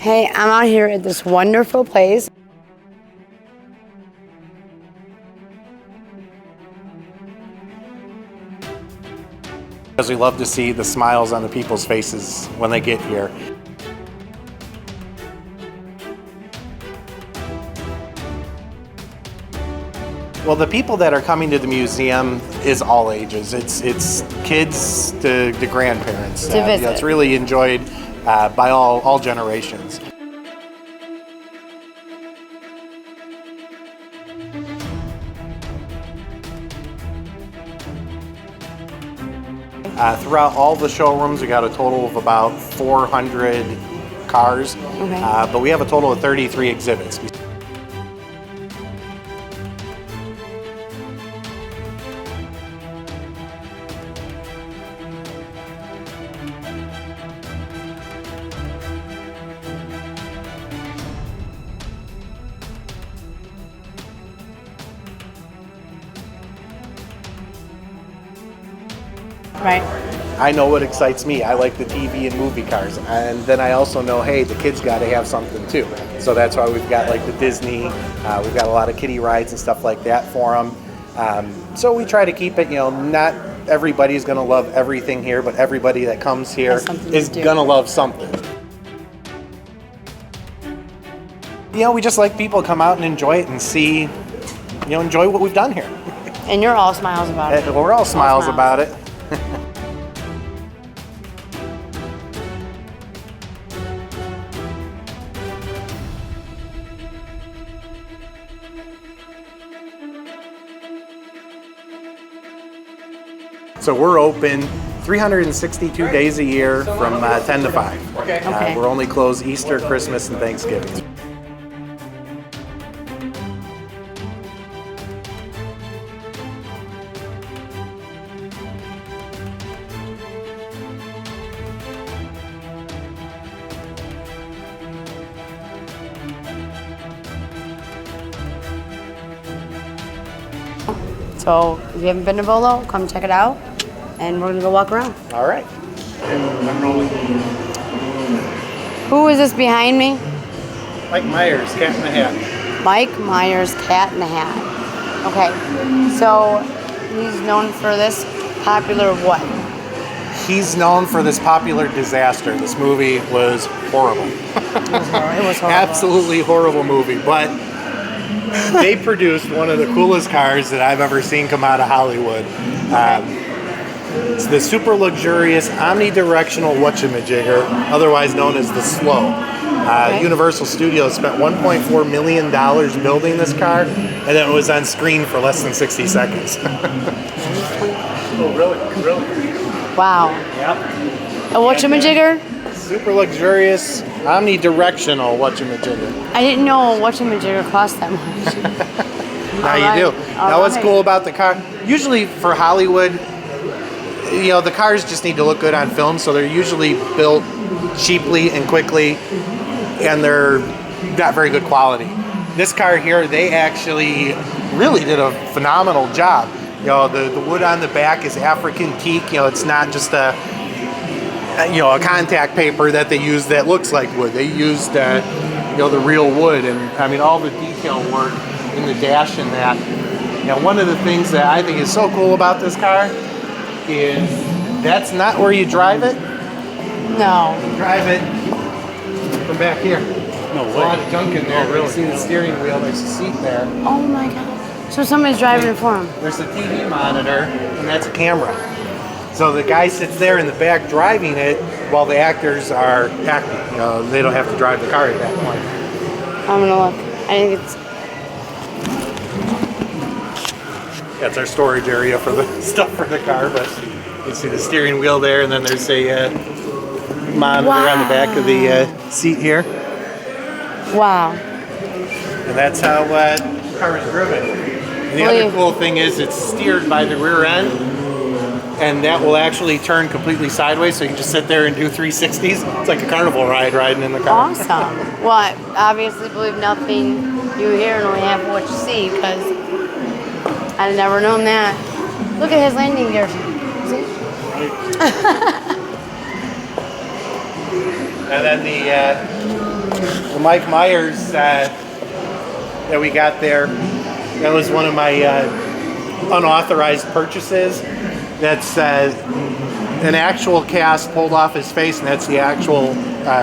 Hey, I'm out here at this wonderful place. Because we love to see the smiles on the people's faces when they get here. Well, the people that are coming to the museum is all ages. It's kids to grandparents. To visit. It's really enjoyed by all generations. Throughout all the showrooms, we got a total of about 400 cars, but we have a total of 33 exhibits. Right. I know what excites me. I like the TV and movie cars, and then I also know, hey, the kids got to have something too. So that's why we've got like the Disney. We've got a lot of kiddie rides and stuff like that for them. So we try to keep it. Not everybody's going to love everything here, but everybody that comes here is going to love something. We just like people to come out and enjoy it and see, enjoy what we've done here. And you're all smiles about it. We're all smiles about it. So we're open 362 days a year from 10 to 5. Okay. We're only closed Easter, Christmas, and Thanksgiving. So if you haven't been to Volo, come check it out, and we're gonna go walk around. All right. Who is this behind me? Mike Myers, Cat in the Hat. Mike Myers, Cat in the Hat. Okay, so he's known for this popular what? He's known for this popular disaster. This movie was horrible. It was horrible. Absolutely horrible movie, but they produced one of the coolest cars that I've ever seen come out of Hollywood. It's the super luxurious Omnidirectional Whatchamajigger, otherwise known as the Slow. Universal Studios spent $1.4 million building this car, and then it was on screen for less than 60 seconds. Oh, really? Wow. Yep. A whatchamajigger? Super luxurious, omnidirectional whatchamajigger. I didn't know a whatchamajigger cost that much. Now you do. Now what's cool about the car? Usually for Hollywood, the cars just need to look good on film, so they're usually built cheaply and quickly, and they're not very good quality. This car here, they actually really did a phenomenal job. The wood on the back is African teak. It's not just a contact paper that they use that looks like wood. They used the real wood, and I mean all the detail work in the dash and that. One of the things that I think is so cool about this car is that's not where you drive it. No. You drive it from back here. No There's way. a lot of junk in there. Oh, really? You see the steering wheel, there's a seat there. Oh my God. So somebody's driving it for him. There's a TV monitor, and that's a camera. So the guy sits there in the back driving it while the actors are acting. They don't have to drive the car at that point. I'm gonna look. I think it's. That's our storage area for the stuff for the car, but you see the steering wheel there, and then there's a monitor on the back of the seat here. Wow. And that's how the car is driven. And the other cool thing is it's steered by the rear end, and that will actually turn completely sideways, so you can just sit there and do 360s. It's like a carnival ride riding in the car. Awesome. Well, I obviously believe nothing you hear and only half what you see, because I'd never known that. Look at his landing gear. See? And then The Mike Myers that we got there, that was one of my unauthorized purchases. That's an actual cast pulled off his face, and that's the actual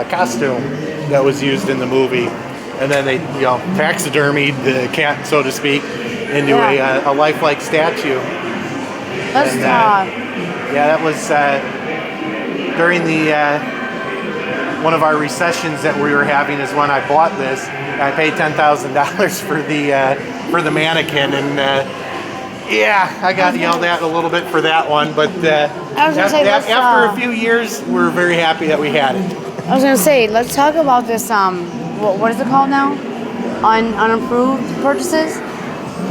costume that was used in the movie. And then they, taxidermied the cat, so to speak, into a lifelike statue. Let's talk. Yeah, that was during the one of our recessions that we were having is when I bought this. I paid $10,000 for the mannequin, and I got yelled at a little bit for that one. But after a few years, we're very happy that we had it. I was gonna say, let's talk about this. What is it called now? Unapproved purchases.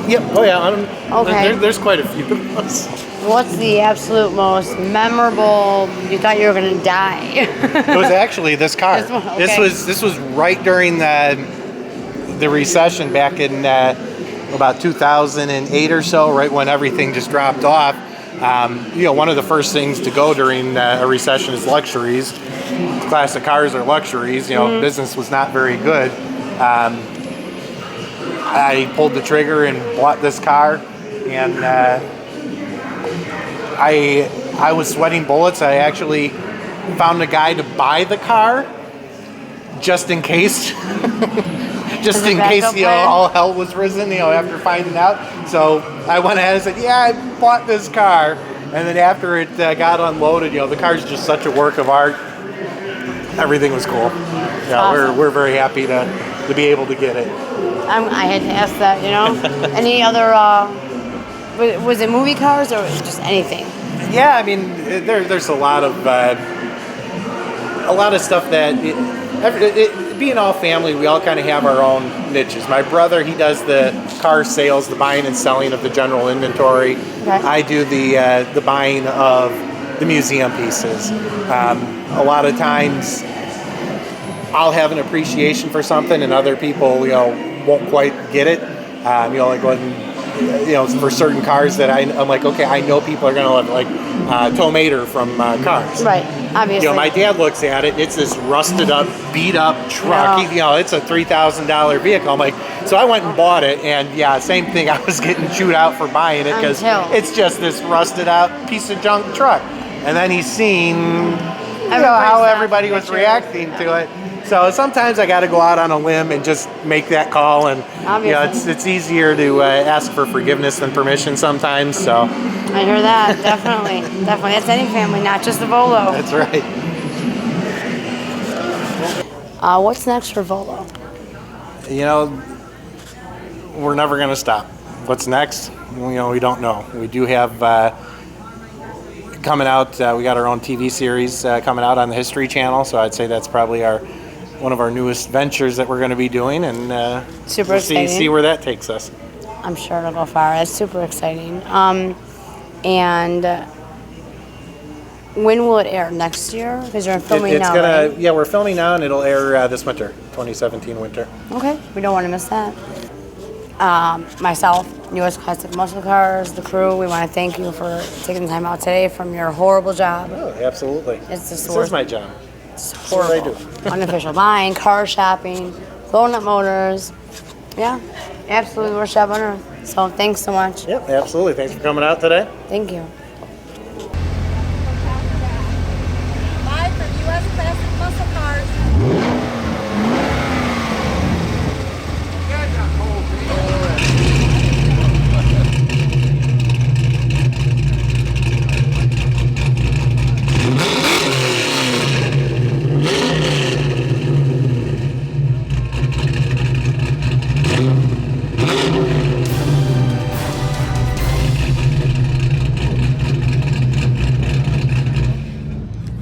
Yep. Oh yeah. Okay. There's quite a few of us. What's the absolute most memorable? You thought you were gonna die. It was actually this car. This one, okay. This was right during the recession back in about 2008 or so, right when everything just dropped off. One of the first things to go during a recession is luxuries. Classic cars are luxuries. Business was not very good. I pulled the trigger and bought this car, and I was sweating bullets. I actually found a guy to buy the car just in case. Just in case, all hell was risen, after finding out. So I went ahead and said, I bought this car. And then after it got unloaded, the car's just such a work of art. Everything was cool. Yeah, awesome. We're very happy to be able to get it. I had to ask that, Any other, was it movie cars or just anything? Yeah, I mean, there's a lot of stuff that, being all family, we all kind of have our own niches. My brother, he does the car sales, the buying and selling of the general inventory. Okay. I do the buying of the museum pieces. A lot of times, I'll have an appreciation for something, and other people, won't quite get it. Like when, for certain cars that I'm like, okay, I know people are gonna love it, like tow mater from Cars. Right. Obviously. My dad looks at it. It's this rusted up, beat up truck. No. It's a $3,000 vehicle. I'm like, so I went and bought it, and same thing. I was getting chewed out for buying it because it's just this rusted out piece of junk truck. And then he's seen, how everybody was reacting to it. So sometimes I got to go out on a limb and just make that call, and it's easier to ask for forgiveness than permission sometimes. So I hear that. Definitely. That's any family, not just the Volo. That's right. What's next for Volo? We're never going to stop. What's next? We don't know. We do have coming out. We got our own TV series coming out on the History Channel, so I'd say that's probably one of our newest ventures that we're going to be doing, and super exciting. See where that takes us. I'm sure it'll go far. That's super exciting. And when will it air? Next year? Because you're filming now, right? Yeah, we're filming now, and it'll air this winter, 2017 winter. Okay, we don't want to miss that. Myself, US Classic Muscle Cars, the crew, we want to thank you for taking the time out today from your horrible job. Oh, absolutely. This is my job. It's horrible. That's what I do. Unofficial buying, car shopping, blowing up motors. Yeah, absolutely worst job on earth. So thanks so much. Yep, absolutely. Thanks for coming out today. Thank you.